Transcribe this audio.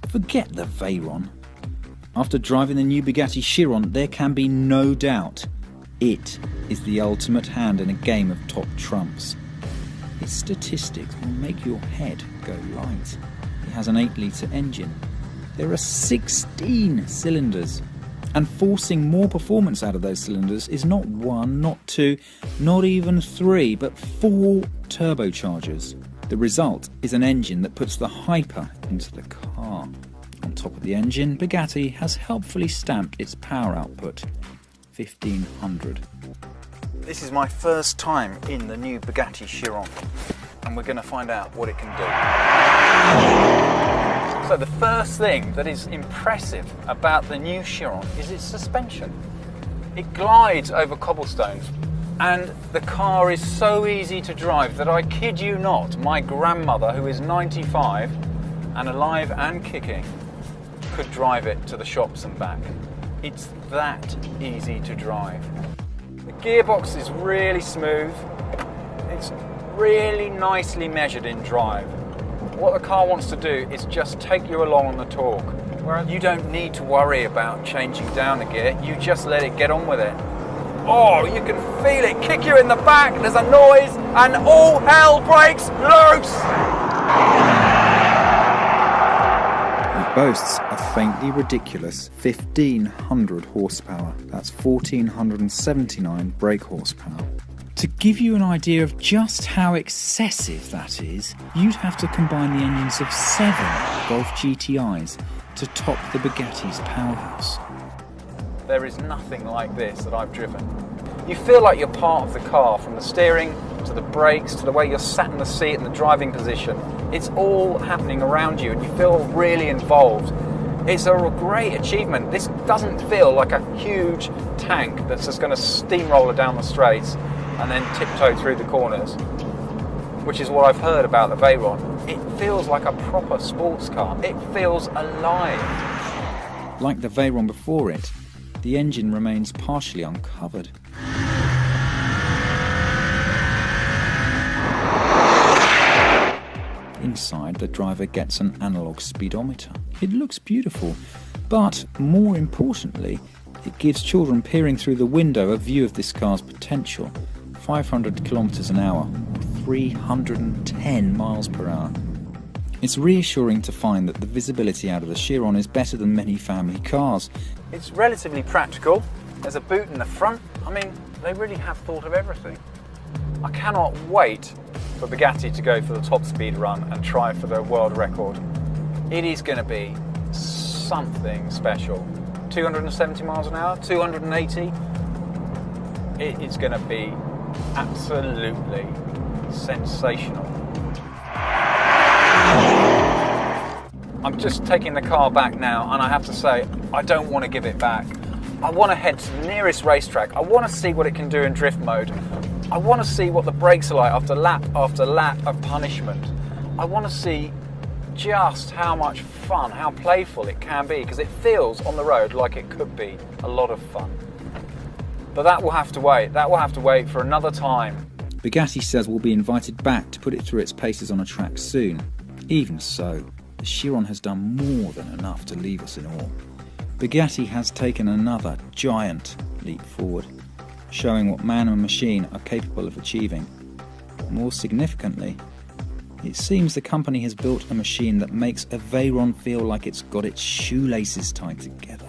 Forget the Veyron. After driving the new Bugatti Chiron, there can be no doubt it is the ultimate hand in a game of top trumps. Its statistics will make your head go light. It has an 8-litre engine. There are 16 cylinders, and forcing more performance out of those cylinders is not 1, not 2, not even 3, but 4 turbochargers. The result is an engine that puts the hyper into the car. On top of the engine, Bugatti has helpfully stamped its power output, 1500. This is my first time in the new Bugatti Chiron, and we're going to find out what it can do. So the first thing that is impressive about the new Chiron is its suspension. It glides over cobblestones, and the car is so easy to drive that I kid you not, my grandmother, who is 95 and alive and kicking, could drive it to the shops and back. It's that easy to drive. The gearbox is really smooth. It's really nicely measured in drive. What the car wants to do is just take you along on the torque. Whereas you don't need to worry about changing down a gear, you just let it get on with it. Oh, you can feel it kick you in the back, there's a noise, and all hell breaks loose! It boasts a faintly ridiculous 1500 horsepower. That's 1479 brake horsepower. To give you an idea of just how excessive that is, you'd have to combine the engines of 7 Golf GTIs to top the Bugatti's powerhouse. There is nothing like this that I've driven. You feel like you're part of the car, from the steering to the brakes to the way you're sat in the seat and the driving position. It's all happening around you and you feel really involved. It's a great achievement. This doesn't feel like a huge tank that's just going to steamroller down the straights and then tiptoe through the corners, which is what I've heard about the Veyron. It feels like a proper sports car. It feels alive. Like the Veyron before it, the engine remains partially uncovered. Inside, the driver gets an analog speedometer. It looks beautiful, but more importantly, it gives children peering through the window a view of this car's potential. 500 kilometers an hour, 310 miles per hour. It's reassuring to find that the visibility out of the Chiron is better than many family cars. It's relatively practical. There's a boot in the front. I mean, they really have thought of everything. I cannot wait for Bugatti to go for the top speed run and try for the world record. It is going to be something special. 270 miles an hour, 280. It is going to be absolutely sensational. I'm just taking the car back now, and I have to say, I don't want to give it back. I want to head to the nearest racetrack. I want to see what it can do in drift mode. I want to see what the brakes are like after lap of punishment. I want to see just how much fun, how playful it can be, because it feels on the road like it could be a lot of fun. But that will have to wait. That will have to wait for another time. Bugatti says we'll be invited back to put it through its paces on a track soon. Even so, the Chiron has done more than enough to leave us in awe. Bugatti has taken another giant leap forward, showing what man and machine are capable of achieving. More significantly, it seems the company has built a machine that makes a Veyron feel like it's got its shoelaces tied together.